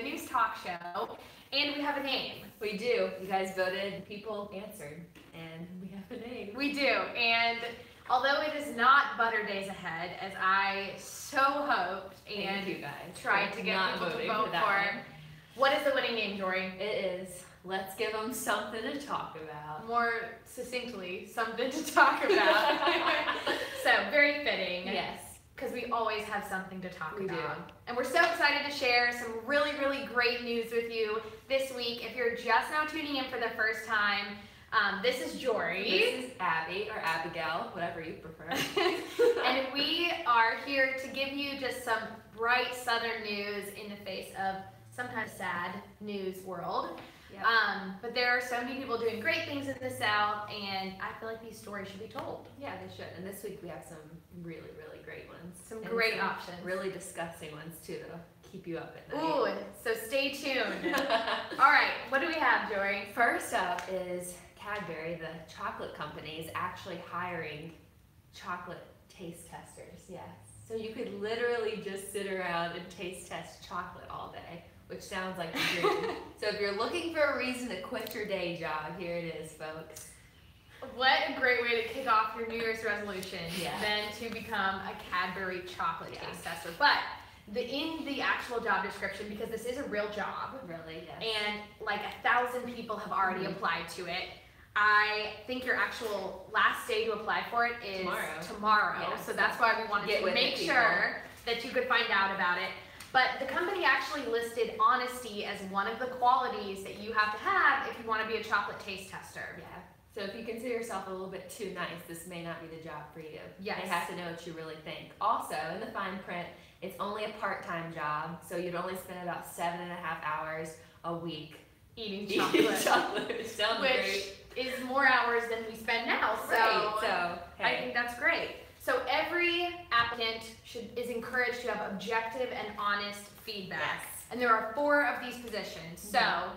good news talk show, and we have a name. We do. You guys voted, people answered, and we have a name. We do, and although it is not Butter Days Ahead, as I so hoped and you guys tried to get people to vote for, what is the winning name, Jorie? It is Let's Give Them Something to Talk About. More succinctly, something to talk about. So, very fitting. Yes. Because we always have something to talk We about. do. And we're so excited to share some really, really great news with you this week. If you're just now tuning in for the first time, this is Jorie. This is Abby, or Abigail, whatever you prefer. And we are here to give you just some bright Southern news in the face of sometimes sad news world. Yep. But there are so many people doing great things in the South, and I feel like these stories should be told. Yeah, they should. And this week we have some really, really great ones. Some great options. Really disgusting ones too that'll keep you up at night. Ooh, so stay tuned. All right, what do we have, Jorie? First up is Cadbury, the chocolate company, is actually hiring chocolate taste testers. Yes. So you could literally just sit around and taste test chocolate all day, which sounds like a dream. So if you're looking for a reason to quit your day job, here it is, folks. What a great way to kick off your New Year's resolution Yeah. than to become a Cadbury chocolate taste tester. But in the actual job description, because this is a real job, Really, yes. and like 1,000 people have already applied to it, I think your actual last day to apply for it is tomorrow. Yeah, so that's why we wanted to make sure that you could find out about it. But the company actually listed honesty as one of the qualities that you have to have if you want to be a chocolate taste tester. Yeah. So if you consider yourself a little bit too nice, this may not be the job for you. Yes. They have to know what you really think. Also, in the fine print, it's only a part-time job, so you'd only spend about 7.5 hours a week Eating chocolate. chocolate. Sounds Which great. is more hours than we spend now. So, Right. So I hey. think that's great. So every applicant is encouraged to have objective and honest feedback. Yes. And there are 4 of these positions. So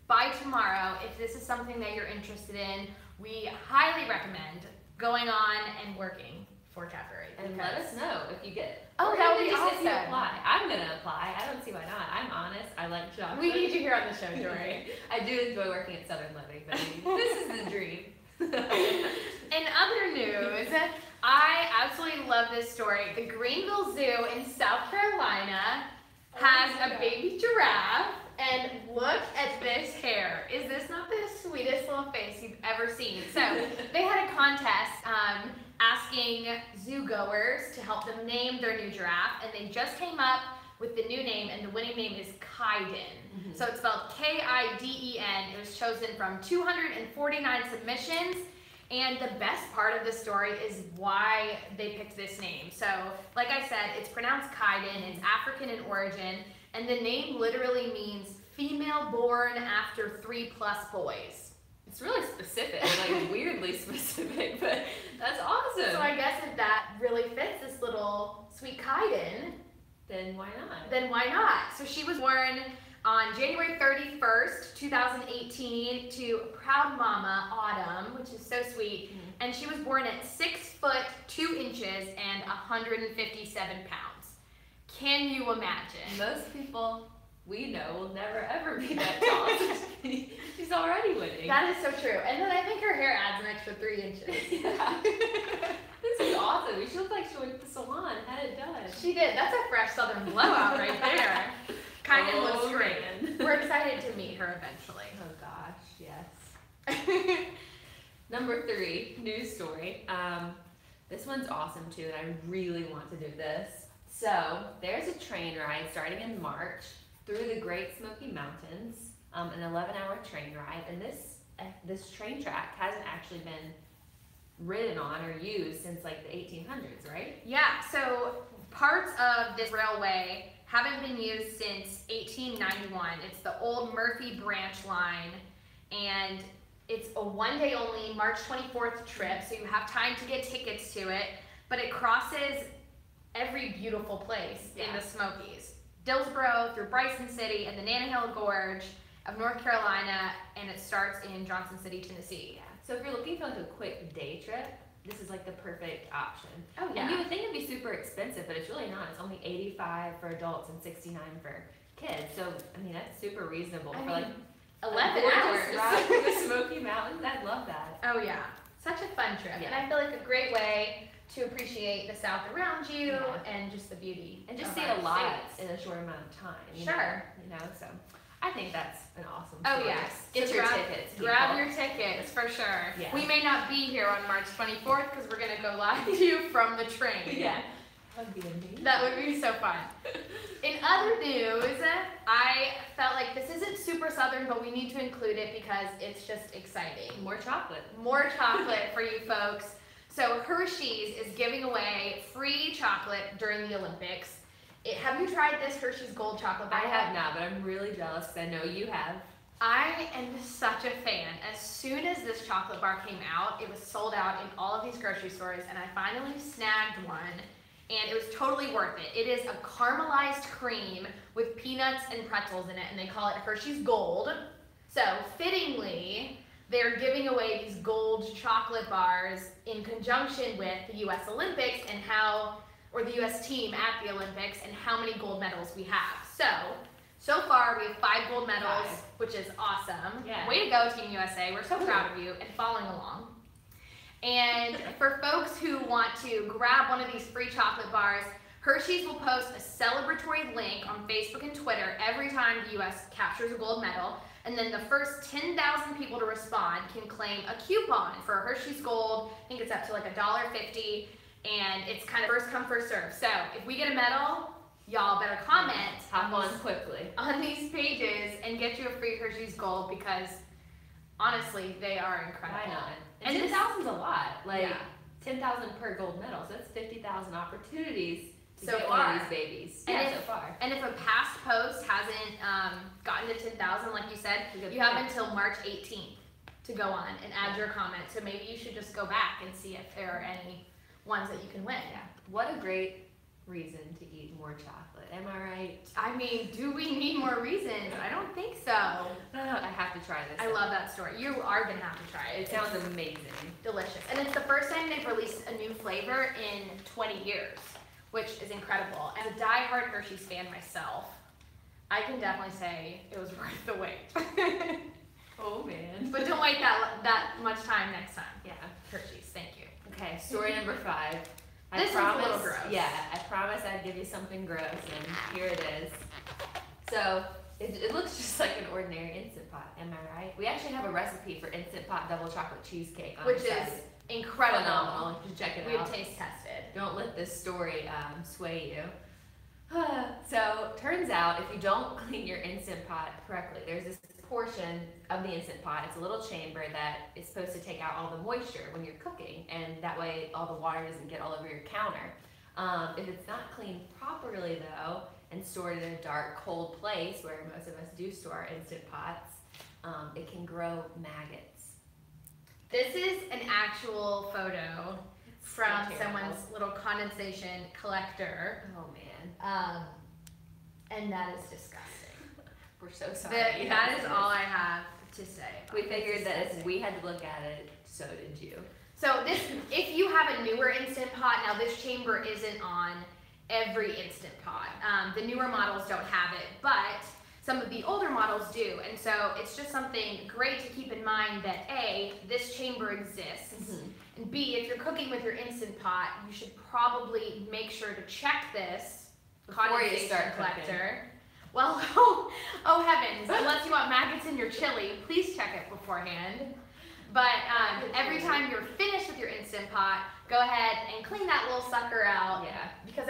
by tomorrow, if this is something that you're interested in, we highly recommend going on and working for Cadbury. And let us know if you get it. Oh, Or that would even be just if you awesome. apply. I'm gonna apply. I don't see why not. I'm honest. I like chocolate. We need you here on the show, Jorie. I do enjoy working at Southern Living, but this is the dream. In other news, I absolutely love this story. The Greenville Zoo in South Carolina has a baby giraffe, and look at this hair. Is this not the sweetest little face you've ever seen? So they had a contest asking zoo goers to help them name their new giraffe, and they just came up with the new name, and the winning name is Kaiden. So it's spelled K-I-D-E-N. It was chosen from 249 submissions, and the best part of the story is why they picked this name. So, like I said, it's pronounced Kaiden. It's African in origin, and the name literally means female born after 3+ boys. It's really specific, like weirdly specific, but that's awesome. So I guess if that really fits this little sweet Kaiden, then why not? then why not? So she was born on January 31st, 2018 to Proud Mama Autumn, which is so sweet. And she was born at 6 foot 2 inches and 157 pounds. Can you imagine? Most people we know will never ever be that tall. She's already winning. That is so true. And then I think her hair adds an extra 3 inches. Yeah. This is awesome. She looked like she went to the salon and had it done. She did. That's a fresh Southern blowout right there. Kind of looks great. Man. We're excited to meet her eventually. Oh gosh, yes. Number 3, news story. This one's awesome too, and I really want to do this. So there's a train ride starting in March through the Great Smoky Mountains, an 11-hour train ride, and this train track hasn't actually been ridden on or used since like the 1800s, right? Yeah, so parts of this railway haven't been used since 1891. It's the old Murphy branch line, and it's a 1-day only March 24th trip, so you have time to get tickets to it, but it crosses every beautiful place in the Smokies. Dillsboro through Bryson City and the Nantahala Gorge of North Carolina, and it starts in Johnson City, Tennessee. Yeah. So if you're looking for like a quick day trip, this is like the perfect option. Oh yeah. And you would think it'd be super expensive, but it's really not. It's only $85 for adults and $69 for kids. So, I mean, that's super reasonable for like 11 hours. Drive to the Smoky Mountains. I love that. Oh yeah, such a fun trip. Yeah. And I feel like a great way to appreciate the South around you and just the beauty. And just of see our a lot states. in a short amount of time. Sure. So I think that's an awesome Oh story. yes. Get So your tickets, Grab people. your tickets for sure. Yeah. We may not be here on March 24th because we're going to go live to you from the train. Yeah. That would be amazing. That would be so fun. In other news, I felt like this isn't super Southern, but we need to include it because it's just exciting. More chocolate. More chocolate for you folks. So Hershey's is giving away free chocolate during the Olympics. Have you tried this Hershey's Gold Chocolate Bar? I have not, but I'm really jealous because I know you have. I am such a fan. As soon as this chocolate bar came out, it was sold out in all of these grocery stores, and I finally snagged one. And it was totally worth it. It is a caramelized cream with peanuts and pretzels in it, and they call it Hershey's Gold. So, fittingly, they're giving away these gold chocolate bars in conjunction with the U.S. Olympics and or the U.S. team at the Olympics and how many gold medals we have. So far we have 5 gold medals, which is awesome. Yeah. Way to go, Team USA. We're so proud of you and following along. And for folks who want to grab one of these free chocolate bars, Hershey's will post a celebratory link on Facebook and Twitter every time the U.S. captures a gold medal. And then the first 10,000 people to respond can claim a coupon for a Hershey's Gold. I think it's up to like $1.50. And it's kind of first come, first serve. So if we get a medal, y'all better comment Hop on quickly on these pages and get you a free Hershey's Gold because honestly, they are incredible. Why not? And 10,000's a lot. Like 10,000 per gold medal. So that's 50,000 opportunities to get one of these babies. So far. And if a past post hasn't gotten to 10,000, like you said, you have until March 18th to go on and add your comment. So maybe you should just go back and see if there are any ones that you can win. Yeah. What a great reason to eat more chocolate. Am I right? I mean, do we need more reasons? I don't think so. I have to try this. I love that story. You are going to have to try it. It sounds amazing. Delicious. And it's the first time they've released a new flavor in 20 years, which is incredible. As a diehard Hershey's fan myself, I can definitely say it was worth the wait. Oh man. But don't wait that much time next time. Yeah. Hershey's, thank you. Okay, story number 5. This is a little gross. Yeah, I promised I'd give you something gross, and here it is. So, it looks just like an ordinary Instant Pot, am I right? We actually have a recipe for Instant Pot double chocolate cheesecake on Which the site. is incredible. Phenomenal. You should check it out. We've taste tested. Don't let this story sway you. So, turns out if you don't clean your Instant Pot correctly, there's this portion of the Instant Pot. It's a little chamber that is supposed to take out all the moisture when you're cooking, and that way all the water doesn't get all over your counter. If it's not cleaned properly though, and stored in a dark, cold place where most of us do store our Instant Pots, it can grow maggots. This is an actual photo from someone's little condensation collector. Oh man. And that is disgusting. We're so sorry. That is all I have to say. We figured that if we had to look at it, so did you. So if you have a newer Instant Pot, now this chamber isn't on every Instant Pot. The newer models don't have it, but some of the older models do. And so it's just something great to keep in mind that A, this chamber exists, and B, if you're cooking with your Instant Pot, you should probably make sure to check this before you start collector. cooking. Well, oh heavens, unless you want maggots in your chili, please check it beforehand. But every time you're finished with your Instant Pot, go ahead and clean that little sucker out. Yeah. Because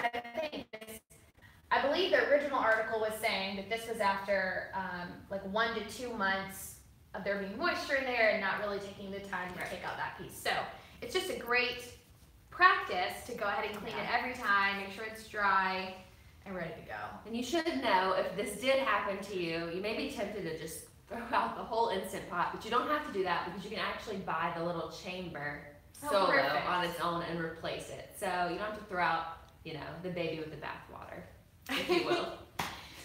I believe the original article was saying that this was after like 1 to 2 months of there being moisture in there and not really taking the time to take out that piece. So it's just a great practice to go ahead and clean it every time, make sure it's dry and ready to go. And you should know if this did happen to you, you may be tempted to just throw out the whole Instant Pot, but you don't have to do that because you can actually buy the little chamber solo on its own and replace it. So you don't have to throw out, you know, the baby with the bathwater, if you will.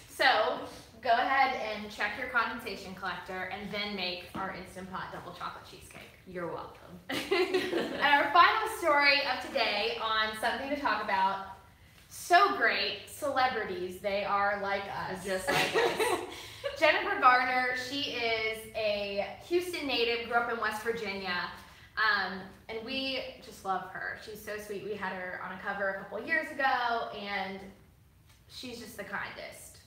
So go ahead and check your condensation collector and then make our Instant Pot double chocolate cheesecake. You're welcome. And our final story of today on something to talk about, So great. Celebrities. They are like us. Just like us. Jennifer Garner, she is a Houston native, grew up in West Virginia. And we just love her. She's so sweet. We had her on a cover a couple years ago, and she's just the kindest.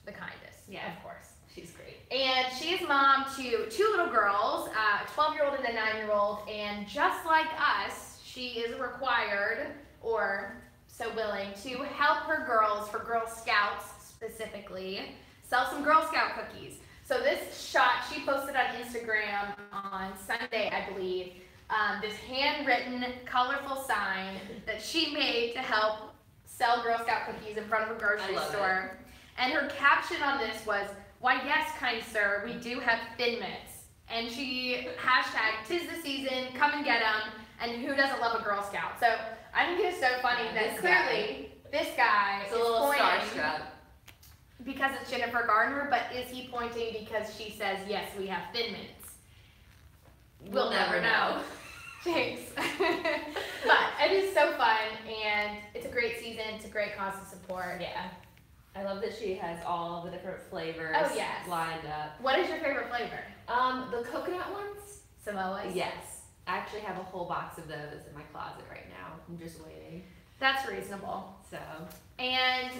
Yeah, of course. She's great. And she is mom to 2 little girls, a 12-year-old and a 9-year-old, and just like us, she is required, or so willing, to help her girls, for Girl Scouts specifically, sell some Girl Scout cookies. So this shot she posted on Instagram on Sunday, I believe, this handwritten, colorful sign that she made to help sell Girl Scout cookies in front of a grocery store. And her caption on this was, "Why yes, kind sir, we do have Thin Mints." And she hashtag, "'Tis the season, come and get 'em," and who doesn't love a Girl Scout? So I think it is so funny that clearly this guy is a little pointing starstruck because it's Jennifer Garner, but is he pointing because she says, "Yes, we have Thin Mints"? We'll never know. Thanks. But it is so fun, and it's a great season. It's a great cause to support. Yeah. I love that she has all the different flavors lined up. What is your favorite flavor? The coconut ones. Samoas? Yes. I actually have a whole box of those in my closet right now. I'm just waiting. That's reasonable. So. And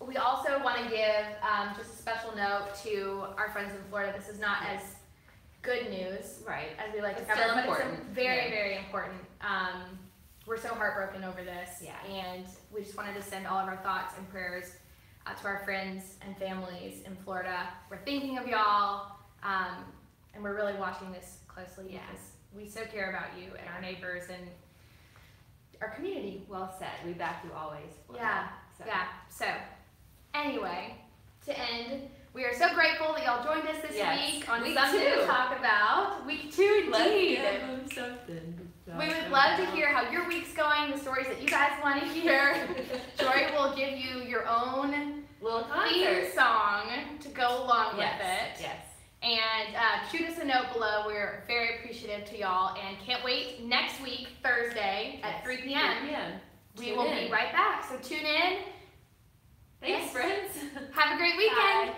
we also want to give just a special note to our friends in Florida. This is not as good news, right, as we like to it's cover, still but important. it's very, very important. We're so heartbroken over this, and we just wanted to send all of our thoughts and prayers to our friends and families in Florida. We're thinking of y'all, and we're really watching this closely because we so care about you and our neighbors and our community. Well said. We back you always. Yeah. So, anyway, to end, we are so grateful that y'all joined us this week on Something to Talk About. Week 2, indeed. Let's give them something to talk We would about. love to hear how your week's going, the stories that you guys want to hear. Jorie will give you your own little theme song to go along with it. Yes. And shoot us a note below. We're very appreciative to y'all, and can't wait next week, Thursday at 3 p.m. 3 p.m. We will be right back. So tune in. Thanks, friends. Have a great weekend. Bye.